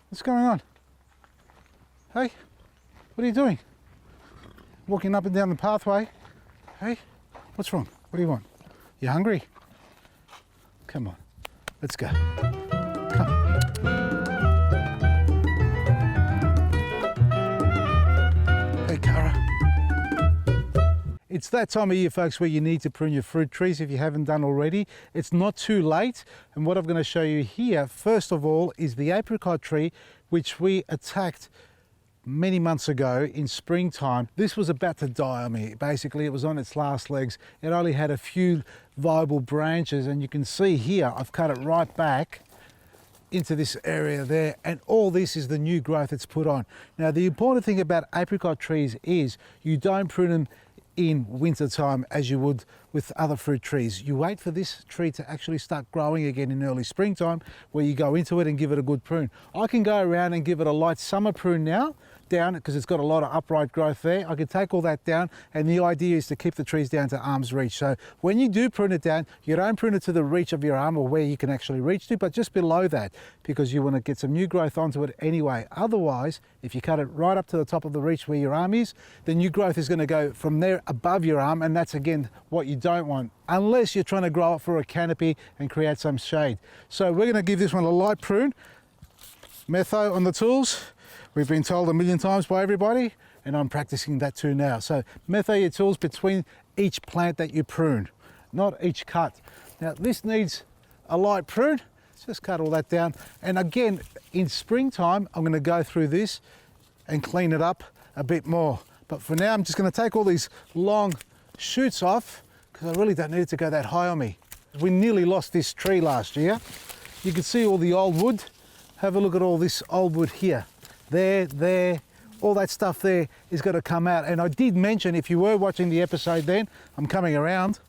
What's going on? Hey, what are you doing? Walking up and down the pathway. Hey, what's wrong? What do you want? You hungry? Come on, let's go. Come. Hey, Cara. It's that time of year, folks, where you need to prune your fruit trees if you haven't done already. It's not too late. And what I'm going to show you here, first of all, is the apricot tree, which we attacked many months ago in springtime. This was about to die on me. Basically, it was on its last legs. It only had a few viable branches, and you can see here, I've cut it right back into this area there, and all this is the new growth it's put on. Now, the important thing about apricot trees is you don't prune them in winter time as you would with other fruit trees. You wait for this tree to actually start growing again in early springtime, where you go into it and give it a good prune. I can go around and give it a light summer prune now, down, because it's got a lot of upright growth there. I can take all that down, and the idea is to keep the trees down to arm's reach. So when you do prune it down, you don't prune it to the reach of your arm or where you can actually reach to, but just below that, because you want to get some new growth onto it anyway. Otherwise, if you cut it right up to the top of the reach where your arm is, the new growth is going to go from there above your arm, and that's again what you don't want, unless you're trying to grow it for a canopy and create some shade. So we're going to give this one a light prune. Metho on the tools. We've been told a million times by everybody, and I'm practicing that too now. So metho your tools between each plant that you prune, not each cut. Now this needs a light prune. Let's just cut all that down. And again, in springtime, I'm going to go through this and clean it up a bit more. But for now, I'm just going to take all these long shoots off, because I really don't need it to go that high on me. We nearly lost this tree last year. You can see all the old wood. Have a look at all this old wood here. There, all that stuff there is going to come out. And I did mention, if you were watching the episode then, I'm coming around,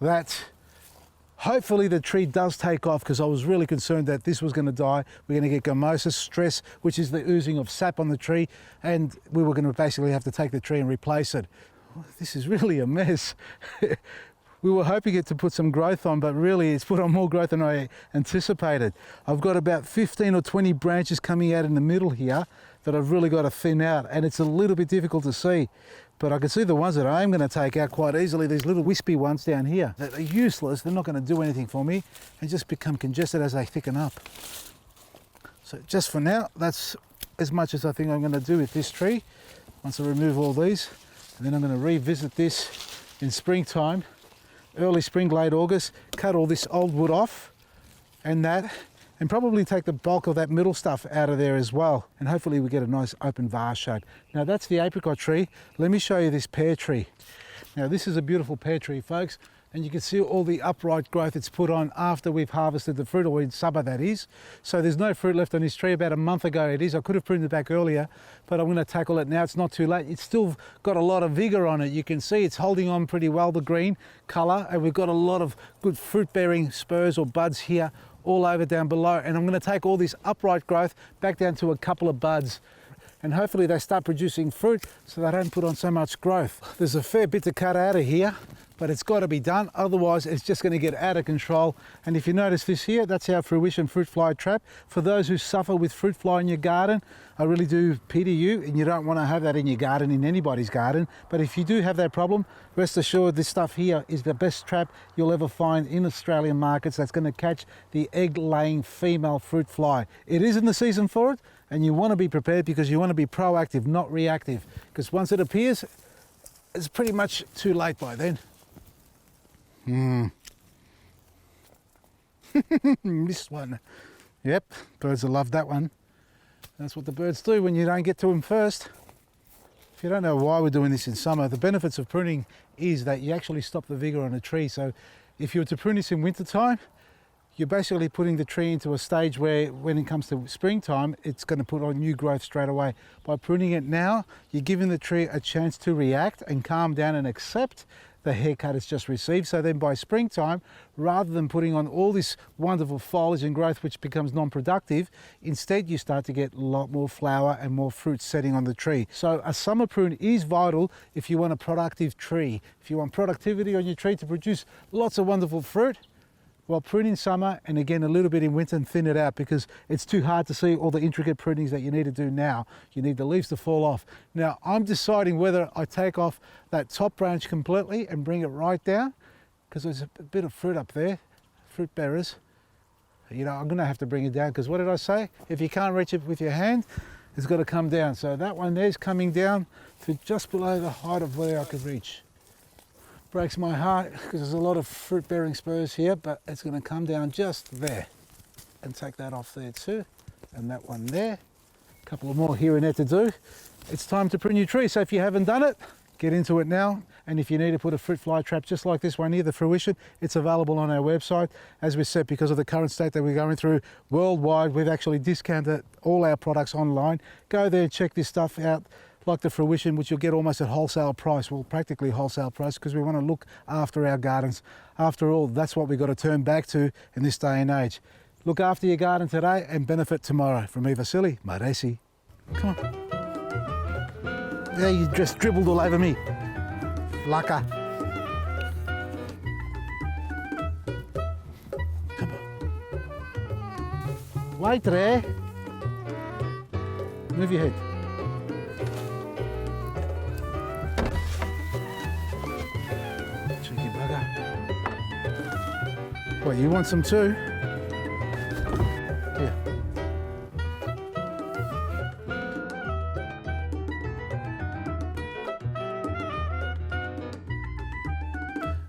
that hopefully the tree does take off, because I was really concerned that this was going to die. We're going to get gummosis, stress, which is the oozing of sap on the tree, and we were going to basically have to take the tree and replace it. This is really a mess. We were hoping it to put some growth on, but really it's put on more growth than I anticipated. I've got about 15 or 20 branches coming out in the middle here that I've really got to thin out, and it's a little bit difficult to see. But I can see the ones that I am going to take out quite easily, these little wispy ones down here that are useless. They're not going to do anything for me and just become congested as they thicken up. So just for now, that's as much as I think I'm going to do with this tree. Once I remove all these, and then I'm going to revisit this in springtime. Early spring, late August, cut all this old wood off and probably take the bulk of that middle stuff out of there as well. And hopefully we get a nice open vase shape. Now that's the apricot tree. Let me show you this pear tree. Now this is a beautiful pear tree, folks, and you can see all the upright growth it's put on after we've harvested the fruit, or in summer that is. So there's no fruit left on this tree. About a month ago it is. I could have pruned it back earlier, but I'm going to tackle it now. It's not too late. It's still got a lot of vigor on it. You can see it's holding on pretty well, the green color, and we've got a lot of good fruit bearing spurs or buds here all over down below. And I'm going to take all this upright growth back down to a couple of buds, and hopefully they start producing fruit so they don't put on so much growth. There's a fair bit to cut out of here, but it's got to be done, otherwise it's just going to get out of control. And if you notice this here, that's our fruition fruit fly trap. For those who suffer with fruit fly in your garden, I really do pity you, and you don't want to have that in your garden, in anybody's garden. But if you do have that problem, rest assured this stuff here is the best trap you'll ever find in Australian markets that's going to catch the egg-laying female fruit fly. It is in the season for it, and you want to be prepared, because you want to be proactive, not reactive, because once it appears, it's pretty much too late by then. This one. Yep, birds will love that one. That's what the birds do when you don't get to them first. If you don't know why we're doing this in summer, the benefits of pruning is that you actually stop the vigor on a tree. So if you were to prune this in winter time, you're basically putting the tree into a stage where when it comes to springtime, it's going to put on new growth straight away. By pruning it now, you're giving the tree a chance to react and calm down and accept the haircut it's just received. So then by springtime, rather than putting on all this wonderful foliage and growth which becomes non-productive, instead you start to get a lot more flower and more fruit setting on the tree. So a summer prune is vital if you want a productive tree. If you want productivity on your tree to produce lots of wonderful fruit, Well, prune in summer and again a little bit in winter and thin it out because it's too hard to see all the intricate prunings that you need to do now. You need the leaves to fall off. Now I'm deciding whether I take off that top branch completely and bring it right down because there's a bit of fruit up there, fruit bearers. You know, I'm going to have to bring it down because what did I say? If you can't reach it with your hand, it's got to come down. So that one there's coming down to just below the height of where I could reach. Breaks my heart because there's a lot of fruit bearing spurs here, but it's going to come down just there and take that off there too, and that one there. A couple of more here and there to do. It's time to prune your tree, so if you haven't done it, get into it now. And if you need to put a fruit fly trap just like this one here, the Fruition, it's available on our website. As we said, because of the current state that we're going through worldwide, we've actually discounted all our products online. Go there and check this stuff out, like the Fruition, which you'll get almost at wholesale price, well, practically wholesale price, because we want to look after our gardens. After all, that's what we've got to turn back to in this day and age. Look after your garden today and benefit tomorrow. From me, Vasily, Maresi. Come on. Yeah, you just dribbled all over me. Laka. Come on. Wait, Ray. Move your head. Cheeky bugger. What, you want some too? Here.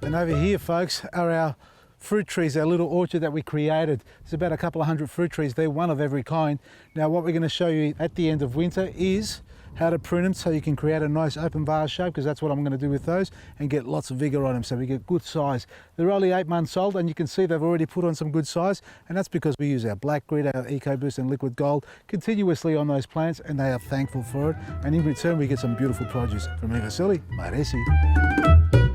And over here, folks, are our fruit trees, our little orchard that we created. There's about a couple of hundred fruit trees. They're one of every kind. Now, what we're going to show you at the end of winter is how to prune them so you can create a nice open vase shape, because that's what I'm going to do with those, and get lots of vigor on them so we get good size. They're only 8 months old, and you can see they've already put on some good size, and that's because we use our Black Grit, our EcoBoost and Liquid Gold continuously on those plants, and they are thankful for it. And in return, we get some beautiful produce. From me, Vasily, Maresi.